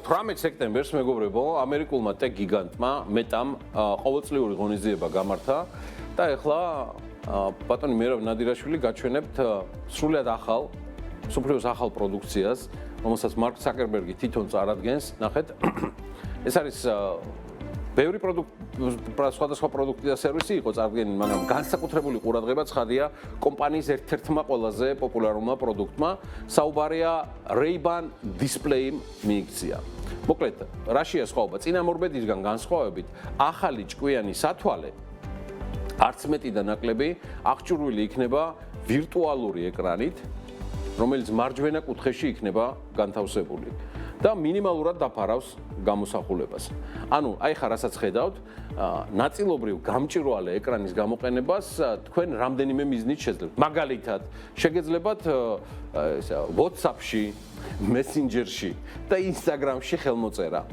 18 სექტემბერს მეგობრებო, ამერიკულმა ტექ გიგანტმა მეტამ ყოველწლიური ღონისძიება გამართა და ეხლა ბატონი მერაბ ნადირაშვილი გაჩვენებთ სრულიად ახალ, სუფრიოს ახალ პროდუქციას, რომელსაც მარკ ზაკერბერგი თვითონ წარადგენს. ნახეთ, ეს არის ბევრი სხვადასხვა პროდუქტი და სერვისი იყო წარდგენილი, მაგრამ განსაკუთრებული ყურადღება ცხადია კომპანიის ერთ-ერთმა ყველაზე პოპულარულმა პროდუქტმა, საუბარია Ray-Ban Display-იმ მიიქცია. მოკლედ, რაშია სხვაობა? წინამორბედისგან განსხვავებით, ახალი ჭკვიანი სათვალე არც მეტი და ნაკლები აღჭურვილი იქნება ვირტუალური ეკრანით, რომელიც მარჯვენა კუთხეში იქნება განთავსებული და მინიმალურად დაფარავს გამოსახულებას. ანუ, აი ხა რასაც ხედავთ, ნაწილობრივ გამჭვირვალე ეკრანის გამოყენებას თქვენ რამდენიმე მიზნით შეძლებთ. მაგალითად, შეგეძლებათ WhatsApp-ში, Messenger-ში და Instagram-ში ხელმოწერა.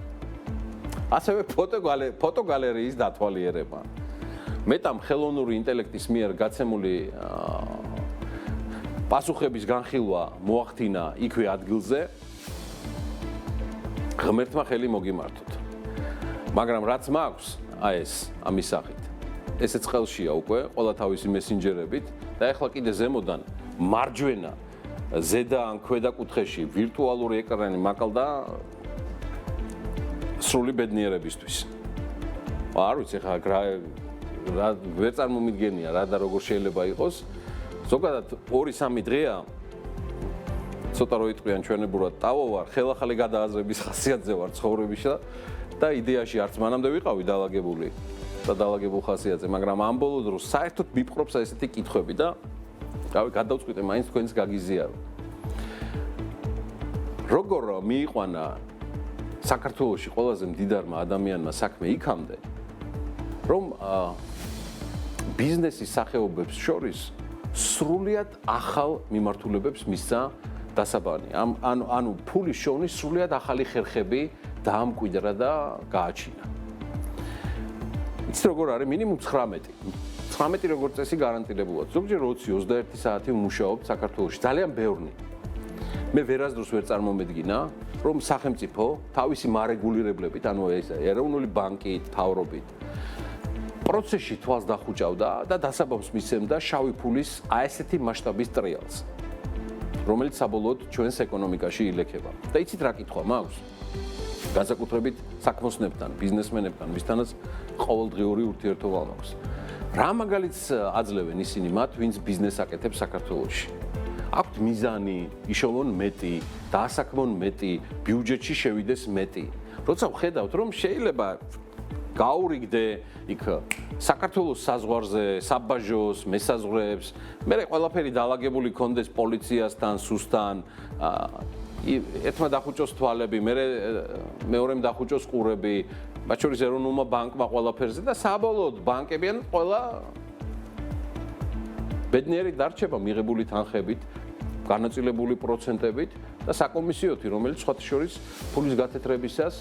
ასევე ფოტოგალერეის დათვალიერება. მეტამ ხელოვნური ინტელექტის მიერ გაცემული პასუხების განხილვა მოახდინა იქვე ადგილზე. ღმერთმა ხელი მოგიმართოთ. მაგრამ რაც მაქვს, აი ეს ამის სახით. ესეც ხელშია უკვე ყველა თავისი მესენჯერებით და ეხლა კიდე ზემოდან მარჯვენა ზედა ან ქვედა კუთხეში ვირტუალური ეკრანი მაკლდა სრული ბედნიერებისთვის. არ ვიცი ხა რა ვერ წარმომიდგენია რა და როგორ შეიძლება იყოს. ზოგადად 2-3 დღეა ცოტა რო იტყვიან ჩვენებურად ტავოვარ, ხელახალი გადააზრების ხასიათზე ვარ ცხოვრებისა და იდეაში არც მანამდე ვიყავი დაალაგებული და დაალაგებულ ხასიათზე, მაგრამ ამ ბოლო დროს საერთოდ მიფხრობს ესეთი კითხვები და გადავწყვიტე მაინც თქვენს გაგიზიარო. როგორ მიიყვანა საქართველოში ყველაზე მდიდარმა ადამიანმა საქმე იქამდე, რომ ბიზნესის სახეობებს შორის სრულიად ახალ მიმართულებებს მისცა დასაბანი. ანუ ფულის შოვნის სრულიად ახალი ხერხები დაამკვიდრა და გააჩინა. იცით როგორ არის? მინიმუმ 19. 19 როგორც წესი გარანტირებულად. ზოგჯერ 20-21 საათი ვმუშაობ საქართველოში. ძალიან ბევრი. მე ვერასდროს ვერ წარმომედგინა, რომ სახელმწიფო თავისი მარეგულირებლებით, ანუ ეს ეროვნული ბანკით, თავრობით პროცესში თვალს დახუჭავდა და დასაბამს მისცემდა შავი ფულის ასეთი მასშტაბის ტრიალს, რომელიც საბოლოოდ ჩვენს ეკონომიკაში ილექება. და იცით რა კითხვა მაქვს? განსაკუთრებით საქმოსნებთან, ბიზნესმენებთან, ვისთანაც ყოველდღიური ურთიერთობა მაქვს. რა მაგალითს აძლევენ ისინი მათ, ვინც ბიზნესს აკეთებს საქართველოში? აქვთ მიზანი, იშოვონ მეტი, დაასაქმონ მეტი, ბიუჯეტში შევიდეს მეტი. როცა ვხედავთ, რომ შეიძლება გაურიგდე იქ საქართველოს საზღვარზე, საბაჟოს, მესაზღვრეებს, მე ყველაფერი დაალაგებული კონდეს პოლიციასთან, სუსთან, ერთმა დახუჭოს თვალები, მეორემ დახუჭოს ყურები, მათ შორის ეროვნულმა ბანკმა ყველაფერზე და საბოლოოდ ბანკებიან ყველა ბედნიერი დარჩება მიღებული თანხებით, განაწილებული პროცენტებით და საკომისიოთი, რომელიც სხვათა შორის ფულის გათეთრებისას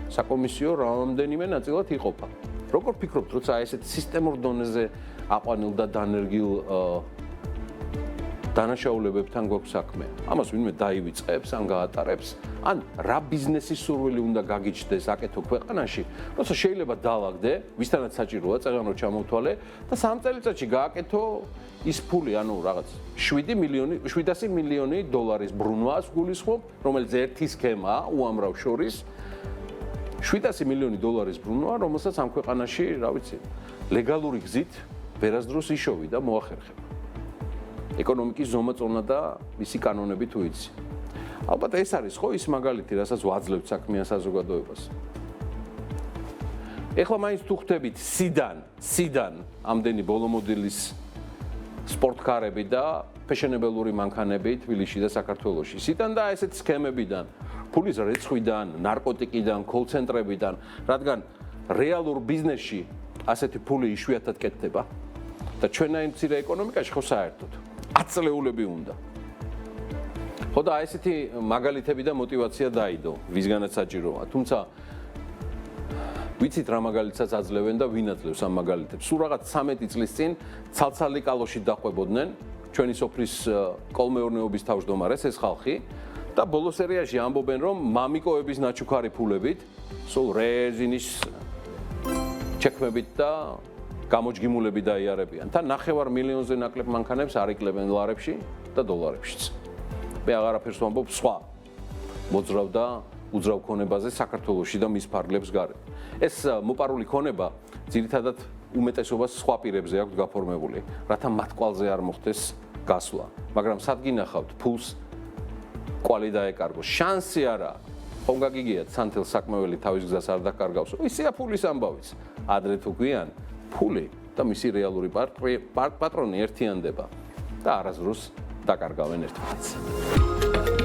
საკომისიო რამდენიმე ნაწილად იყოფა. როგორ ფიქრობთ, როცა ესეთ სისტემურ დონეზე აყვანილ და დანერგილ დანაშაულებებთან გვაქვს საქმე? ამას ვინმე დაივიწყებს, ან გაატარებს, ან რა ბიზნესის სურვილი უნდა გაგიჩნდეს აკეთო ქვეყანაში, როცა შეიძლება დაალაგდე, ვისთანაც საჭიროა წეღანო ჩამოვთვალე და 3 წელიწადში გააკეთო ის ფული, ანუ რაღაც 700 მილიონი დოლარის ბრუნვას გულისხმობ, რომელიც ერთი სქემა უამრავ შორის 700 მილიონი დოლარის ბრუნვა, რომელსაც ამ ქვეყანაში, რა ვიცი, ლეგალური გზით ვერასდროს იშოვი და მოახერხება. ეკონომიკის ზომაწონა და მისი კანონები თუ იცი. ალბათ ეს არის ხო ის მაგალითი, რასაც ვაძლევთ საქმიან საზოგადოებას. ეხლა მაინც თუ ხვდებით სიდან ამდენი ბოლო მოდელის სპორტკარები და ფეშენებელური მანქანები თბილისში და საქართველოში. სიდან და ესეთ სქემებიდან, ფულის რეცხვიდან, ნარკოტიკიდან, კოლ-ცენტრებიდან, რადგან რეალურ ბიზნესში ასეთი ფული იშვიათად კეთდება და ჩვენაირ მცირე ეკონომიკაში ხო საერთოდ აწლეულები უნდა. ხო და ესეთი მაგალითები და мотиваცია დაიდო, ვისგანაც საჭიროა. თუმცა ვიცით რა მაგალითსაც აძლევენ და ვინ აძლევს ამ მაგალითებს. სულ რაღაც 13 წლის წინ ცალცალი კალოში დაყვებოდნენ ჩვენი სოფლის კოლმეურნეობის თავმჯდომარეს ეს ხალხი და ბოლო სერიაში ამბობენ, რომ მამიკოების ნაჩუქარი ფულებით, სულ რეზინის ჩექმებით და გამოჯგიმულები დაიარებიან. თან 9 მილიონზე ნაკლებ მანქანებს არ იკლებენ ლარებში და დოლარებშიც. მე აღარაფერს ვამბობ სხვა მოძრავ და უძრავ ქონებაზე საქართველოში და მის ფარგლებს გარეთ. ეს მოპარული ქონება ძირითადად უმეტესობას სხვა პირებზე აქვს გაფორმებული, რათა მათ კვალზე არ მოხდეს გასვლა. მაგრამ სად გინახავთ ფულს კვალი დაეკარგოს. შანსი არა. ხომ გაგიგიათ სანთელ საკმეველი თავის გზას არ დაკარგავს. ისეა ფულის ამბავიც. ადრე თუ გვიან ფული და მისი რეალური პატრონი ერთიანდება და არასდროს დაკარგავენ ერთმანეთს.